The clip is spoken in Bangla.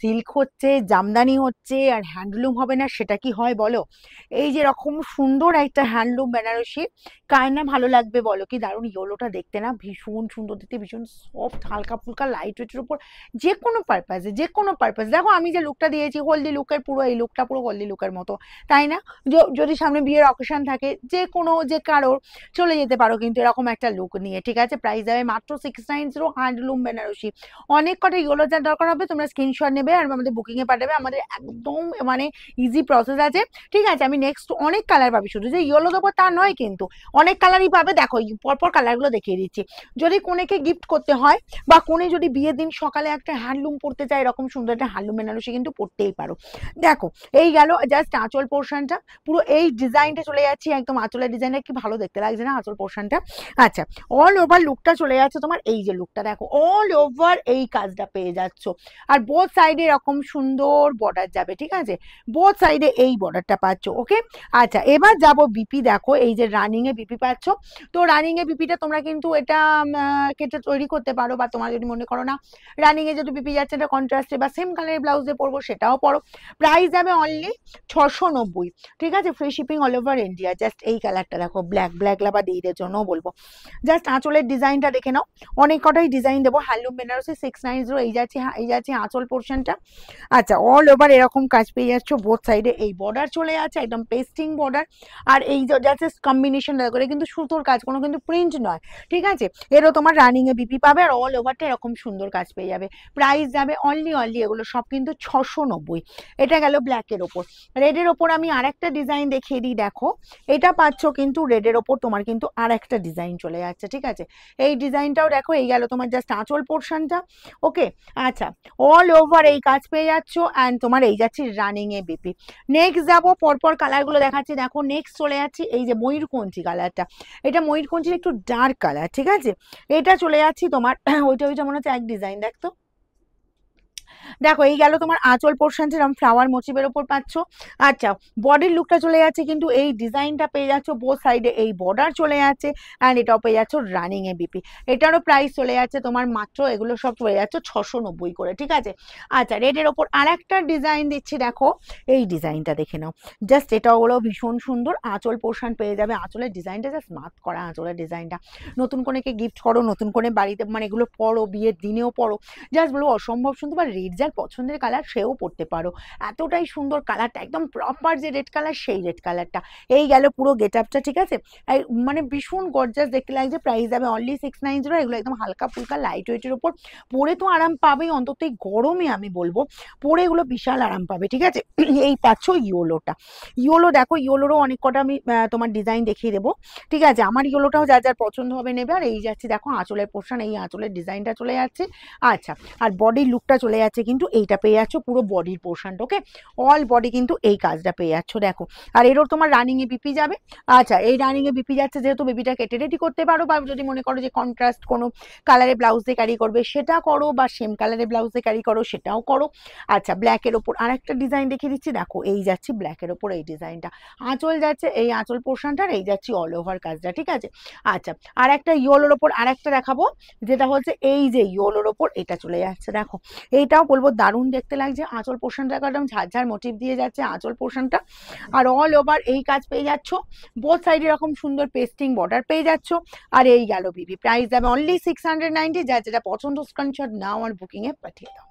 সিল্ক হচ্ছে, জামদানি হচ্ছে, আর হ্যান্ডলুম হবে না সেটা কি হয় বলো? এই যে রকম সুন্দর একটা হ্যান্ডলুম বেনারসি, কার না ভালো লাগবে বলো? কি দারুণ! ইয়েলোটা দেখতে না ভীষণ সুন্দর, দেখতে ভীষণ সফট, হালকা ফুলকা লাইট ওয়েটের উপর, যে কোনো পারপাসে, যে কোনো পারপাস। দেখো আমি যে লুকটা দিয়েছি হলদি লুকের, পুরো এই লুকটা পুরো হলদি লুকের মতো, তাই না? যদি সামনে বিয়ের অকেশন থাকে, যে কোনো যে কারোর চলে যেতে পারো কিন্তু এরকম একটা লুক নিয়ে, ঠিক আছে? প্রাইস যাবে মাত্র 690, হ্যান্ডলুম বেনারসি। অনেক কটা ইয়েলো যার দরকার হবে তোমরা স্ক্রিনশট নেবে আর আমাদের বুকিং এ পাঠাবে, আমাদের একদম মানে ইজি প্রসেস আছে, ঠিক আছে? আমি নেক্সট অনেক কালার পাবি, শুধু যে ইয়েলো দেবো তা নয় কিন্তু, অনেক কালারই পাবে। দেখো পরপর কালারগুলো দেখিয়ে দিচ্ছি। যদি কোনেকে গিফট করতে হয় বা কোনে যদি বিয়ের দিন সকালে একটা হ্যান্ডলুম পরতে চায়, এরকম সুন্দর একটা হ্যান্ডলুম বেনারসি কিন্তু পরতেই পারো। দেখো এই গেল জাস্ট আঁচল পোর্শনটা, পুরো এই ডিজাইনটা চলে যাচ্ছি একদম আঁচলের ডিজাইনটা, কি ভালো দেখতে লাগছে না আঁচল পোর্শনটা? আচ্ছা, অল ওভার লুকটা চলে যাচ্ছে তোমার, এই যে লুকটা দেখো, অল ওভার এই কাজটা পেয়ে যাচ্ছ। আর বোথ সাইডে এরকম সুন্দর বর্ডার যাবে, ঠিক আছে? বোথ সাইডে এই বর্ডারটা পাচ্ছ, ওকে? আচ্ছা, এবার যাব বিপি। দেখো এই যে রানিং এ বিপি পাচ্ছ, তো রানিং এ বিপিটা তোমরা কিন্তু এটা কেটে তৈরি করতে পারো, বা তোমরা যদি মনে করো না রানিং এ যদি বিপি যাচ্ছে এটা কন্ট্রাস্টে বা সেম কালারের ব্লাউজে পরবো, সেটাও পরো। প্রাইস যাবে অনলি 690, ঠিক আছে? Free shipping all over India. Just এই কালারটা দেখো, ব্ল্যাক ব্ল্যাক লাভা দিদিদের জন্য বলবো। জাস্ট আঁচলের ডিজাইনটা দেখে নাও, অনেক কটাই ডিজাইন দেবো। হ্যান্ডলুম বেনারসি 690, এই যাচ্ছে, এই যাচ্ছে আঁচল পোর্শনটা। আচ্ছা, অল ওভার এরকম কাজ পেয়ে যাচ্ছ, বোথ সাইডে এই বর্ডার চলে যাচ্ছে একদম পেস্টিং বর্ডার। আর এই যাচ্ছে কম্বিনেশন করে কিন্তু সুতোর কাজ, কোনো কিন্তু প্রিন্ট নয়, ঠিক আছে? এরও তোমার রানিং এ বিপি পাবে, আর অল ওভারটা এরকম সুন্দর কাজ পেয়ে যাবে। প্রাইস যাবে অনলি অনলি এগুলো সব কিন্তু 690। এটা গেল ব্ল্যাকের ওপর। রেডের ওপর আমি আর একটা ডিজাইন দেখিয়ে দিই, দেখো এটা পাচ্ছ কিন্তু রেডের ওপর তোমার কিন্তু আর একটা ডিজাইন চলে যাচ্ছে, ঠিক আছে? এই ডিজাইনটাও দেখো, এই গেল তোমার জাস্ট আঁচল পোর্শনটা, ওকে? আচ্ছা, অল ওভার এই কাজ পেয়ে যাচ্ছ, অ্যান্ড তোমার এই যাচ্ছে রানিং এ বিপি। নেক্সট যাবো, পরপর কালারগুলো দেখাচ্ছি। দেখো নেক্সট চলে যাচ্ছি এই যে ময়ূরকঞ্চি কালারটা, এটা ময়ূরকঞ্চির একটু ডার্ক কালার, ঠিক আছে? এটা চলে যাচ্ছি তোমার ওইটা ওইটা মনে হচ্ছে এক ডিজাইন, দেখতো। দেখো এই গেল তোমার আঁচল পোর্শন, যেরকম ফ্লাওয়ার মোটিভের উপর পাচ্ছ। আচ্ছা, বডির লুকটা চলে যাচ্ছে কিন্তু এই ডিজাইনটা পেয়ে যাচ্ছ, বোথ সাইডে এই বর্ডার চলে যাচ্ছে, অ্যান্ড এটাও পেয়ে যাচ্ছ রানিং এ বিপি। এটারও প্রাইস চলে যাচ্ছে তোমার মাত্র, এগুলো সব চলে যাচ্ছে 690 করে, ঠিক আছে? আচ্ছা, রেডের ওপর আর একটা ডিজাইন দিচ্ছি, দেখো এই ডিজাইনটা দেখে নাও। জাস্ট এটাও হলো ভীষণ সুন্দর, আঁচল পোর্শন পেয়ে যাবে, আঁচলের ডিজাইনটা জাস্ট মাত করা, আঁচলের ডিজাইনটা নতুন কোনেকে গিফট করো, নতুন করে বাড়িতে মানে এগুলো পরো, বিয়ের দিনেও পরো, জাস্ট বলবো অসম্ভব সুন্দর। বা রেড যার পছন্দের কালার সেও পড়তে পারো, এতটাই সুন্দর কালারটা, একদম প্রপার যে রেড কালার সেই রেড কালারটা। এই গেল পুরো গেট আপটা, ঠিক আছে? মানে ভীষণ গর্জাস দেখতে লাগছে। প্রাইস যাবে অনলি 690। এগুলো একদম হালকা ফুলকা লাইট ওয়েটের উপর, পরে তো আরাম পাবেই, অন্তত এই গরমে আমি বলবো পরে এগুলো বিশাল আরাম পাবে, ঠিক আছে? এই পাচ্ছ ইয়োলোটা। ইয়োলো দেখো, ইয়োলোরও অনেক কটা আমি তোমার ডিজাইন দেখিয়ে দেবো, ঠিক আছে? আমার ইয়োলোটাও যার যার পছন্দ হবে নেবে। আর এই যাচ্ছে দেখো আঁচলের পোর্শন, এই আঁচলের ডিজাইনটা চলে যাচ্ছে। আচ্ছা, আর বডির লুকটা চলে যাচ্ছে কিন্তু এইটা পেয়ে যাচ্ছ পুরো বডির পোর্শনটা, ওকে? অল বডি কিন্তু এই কাজটা পেয়ে যাচ্ছ, দেখো। আর এরও তোমার রানিং এ বিপি যাবে। আচ্ছা, এই রানিং এ বিপি যাচ্ছে যেহেতু, বেবিটা কেটে রেডি করতে পারো, বা যদি মনে করো যে কন্ট্রাস্ট কোনো কালারে ব্লাউজ দিয়ে ক্যারি করবে সেটা করো, বা সেম কালারে ব্লাউজ দিয়ে ক্যারি করো সেটাও করো। আচ্ছা, ব্ল্যাকের ওপর আর একটা ডিজাইন দেখিয়ে দিচ্ছি, দেখো এই যাচ্ছি ব্ল্যাকের ওপর এই ডিজাইনটা, আঁচল যাচ্ছে এই আঁচল পোর্শনটার, এই যাচ্ছি অল ওভার কাজটা, ঠিক আছে? আচ্ছা, আর একটা ইয়োলোর ওপর আর একটা দেখাবো, যেটা হচ্ছে এই যে ইয়োলোর ওপর এটা চলে যাচ্ছে, দেখো এইটাও বলবো দারুণ দেখতে লাগছে। আঁচল পোর্শনটা একদম ঝাড়ঝাড় মোটিভ দিয়ে যাচ্ছে আঁচল পোর্শনটা, আর অল ওভার এই কাজ পেয়ে যাচ্ছ, বোথ সাইডে এরকম সুন্দর পেস্টিং বর্ডার পেয়ে যাচ্ছ। আর এই গেল বিবি। প্রাইস যাবে অনলি 690। যা যেটা পছন্দ স্ক্রিনশট নাও আর বুকিং এ পাঠিয়ে দাও।